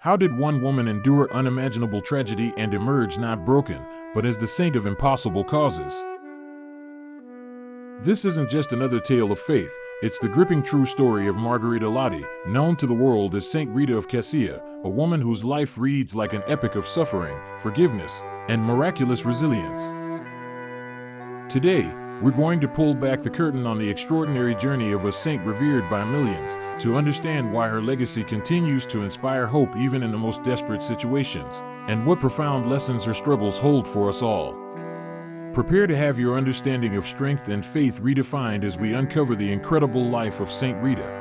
How did one woman endure unimaginable tragedy and emerge not broken, but as the saint of impossible causes? This isn't just another tale of faith, it's the gripping true story of Margherita Lotti, known to the world as Saint Rita of Cascia, a woman whose life reads like an epic of suffering, forgiveness, and miraculous resilience. Today, we're going to pull back the curtain on the extraordinary journey of a saint revered by millions, to understand why her legacy continues to inspire hope even in the most desperate situations, and what profound lessons her struggles hold for us all. Prepare to have your understanding of strength and faith redefined as we uncover the incredible life of Saint Rita.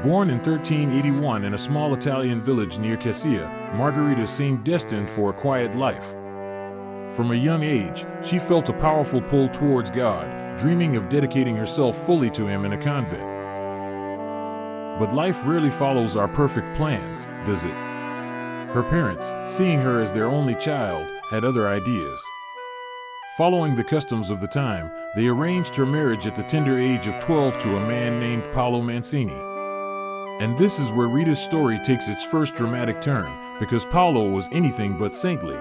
Born in 1381 in a small Italian village near Cascia, Margherita seemed destined for a quiet life. From a young age, she felt a powerful pull towards God, dreaming of dedicating herself fully to Him in a convent. But life rarely follows our perfect plans, does it? Her parents, seeing her as their only child, had other ideas. Following the customs of the time, they arranged her marriage at the tender age of 12 to a man named Paolo Mancini. And this is where Rita's story takes its first dramatic turn, because Paolo was anything but saintly.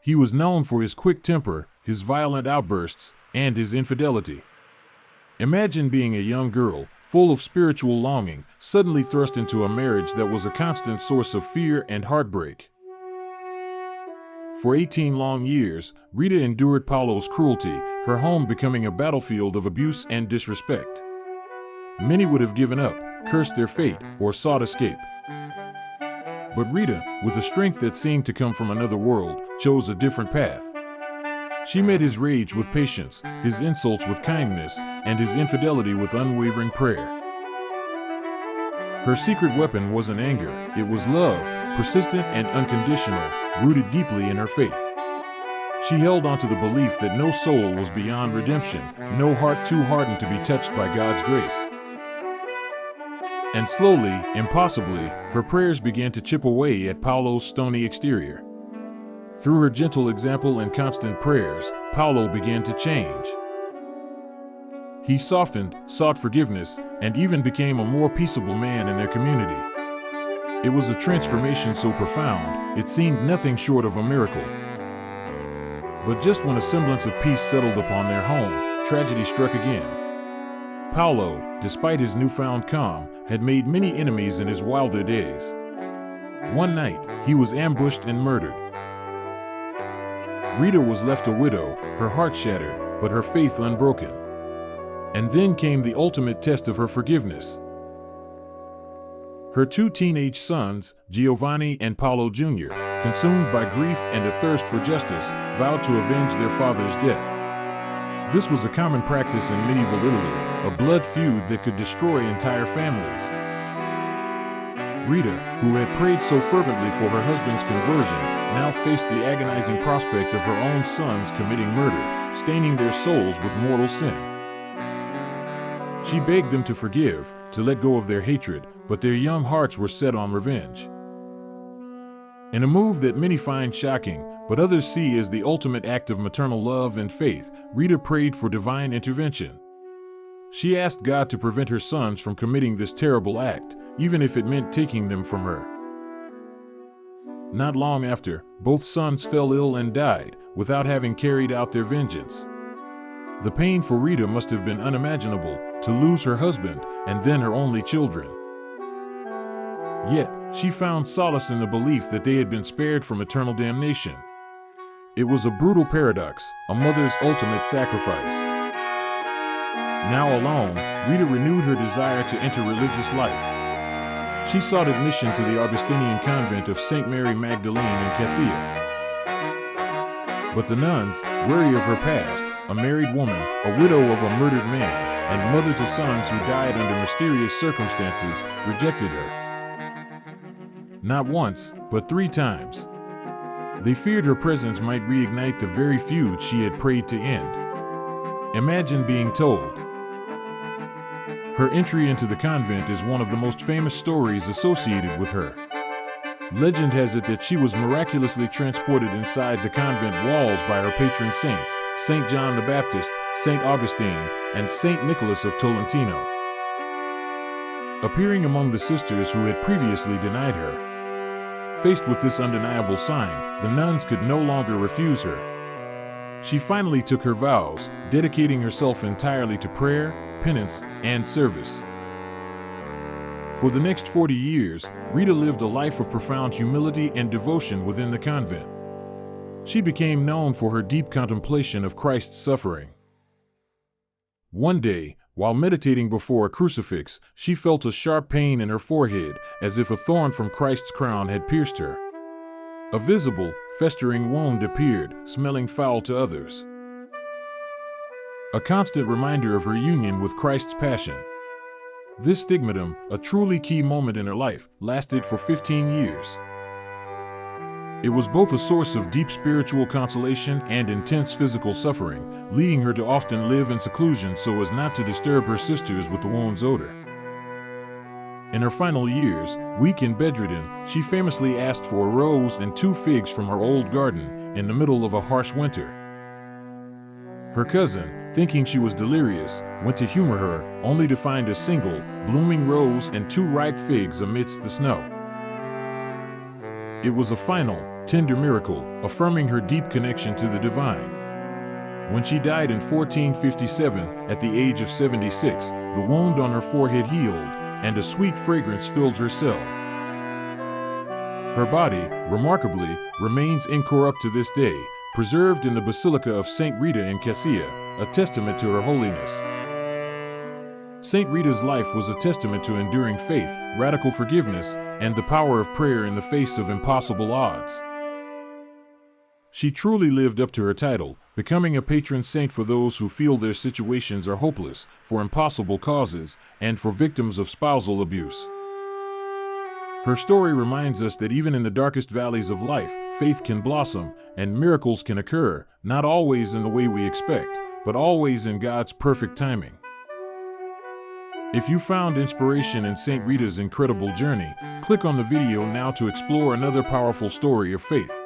He was known for his quick temper, his violent outbursts, and his infidelity. Imagine being a young girl, full of spiritual longing, suddenly thrust into a marriage that was a constant source of fear and heartbreak. For 18 long years, Rita endured Paolo's cruelty, her home becoming a battlefield of abuse and disrespect. Many would have given up, cursed their fate, or sought escape. But Rita, with a strength that seemed to come from another world, chose a different path. She met his rage with patience, his insults with kindness, and his infidelity with unwavering prayer. Her secret weapon wasn't anger, it was love, persistent and unconditional, rooted deeply in her faith. She held onto the belief that no soul was beyond redemption, no heart too hardened to be touched by God's grace. And slowly, impossibly, her prayers began to chip away at Paolo's stony exterior. Through her gentle example and constant prayers, Paolo began to change. He softened, sought forgiveness, and even became a more peaceable man in their community. It was a transformation so profound, it seemed nothing short of a miracle. But just when a semblance of peace settled upon their home, tragedy struck again. Paolo, despite his newfound calm, had made many enemies in his wilder days. One night, he was ambushed and murdered. Rita was left a widow, her heart shattered, but her faith unbroken. And then came the ultimate test of her forgiveness. Her two teenage sons, Giovanni and Paolo Jr., consumed by grief and a thirst for justice, vowed to avenge their father's death. This was a common practice in medieval Italy, a blood feud that could destroy entire families. Rita, who had prayed so fervently for her husband's conversion, now faced the agonizing prospect of her own sons committing murder, staining their souls with mortal sin. She begged them to forgive, to let go of their hatred, but their young hearts were set on revenge. In a move that many find shocking, but others see as the ultimate act of maternal love and faith, Rita prayed for divine intervention. She asked God to prevent her sons from committing this terrible act, even if it meant taking them from her. Not long after, both sons fell ill and died, without having carried out their vengeance. The pain for Rita must have been unimaginable, to lose her husband, and then her only children. Yet, she found solace in the belief that they had been spared from eternal damnation. It was a brutal paradox, a mother's ultimate sacrifice. Now alone, Rita renewed her desire to enter religious life. She sought admission to the Augustinian convent of St. Mary Magdalene in Cascia. But the nuns, wary of her past, a married woman, a widow of a murdered man, and mother to sons who died under mysterious circumstances, rejected her. Not once, but 3 times. They feared her presence might reignite the very feud she had prayed to end. Imagine being told. Her entry into the convent is one of the most famous stories associated with her. Legend has it that she was miraculously transported inside the convent walls by her patron saints, St. John the Baptist, St. Augustine, and St. Nicholas of Tolentino. appearing among the sisters who had previously denied her. Faced with this undeniable sign, the nuns could no longer refuse her. She finally took her vows, dedicating herself entirely to prayer, penance, and service. For the next 40 years, Rita lived a life of profound humility and devotion within the convent. She became known for her deep contemplation of Christ's suffering. One day, while meditating before a crucifix, she felt a sharp pain in her forehead, as if a thorn from Christ's crown had pierced her. A visible, festering wound appeared, smelling foul to others. A constant reminder of her union with Christ's passion. This stigmatum, a truly key moment in her life, lasted for 15 years. It was both a source of deep spiritual consolation and intense physical suffering, leading her to often live in seclusion so as not to disturb her sisters with the wound's odor. In her final years, weak and bedridden, she famously asked for a rose and 2 figs from her old garden in the middle of a harsh winter. Her cousin, thinking she was delirious, went to humor her, only to find a single, blooming rose and 2 ripe figs amidst the snow. It was a final, tender miracle, affirming her deep connection to the divine. When she died in 1457, at the age of 76, the wound on her forehead healed, and a sweet fragrance filled her cell. Her body, remarkably, remains incorrupt to this day, preserved in the Basilica of St. Rita in Cascia, a testament to her holiness. St. Rita's life was a testament to enduring faith, radical forgiveness, and the power of prayer in the face of impossible odds. She truly lived up to her title, becoming a patron saint for those who feel their situations are hopeless, for impossible causes, and for victims of spousal abuse. Her story reminds us that even in the darkest valleys of life, faith can blossom, and miracles can occur, not always in the way we expect, but always in God's perfect timing. If you found inspiration in St. Rita's incredible journey, click on the video now to explore another powerful story of faith.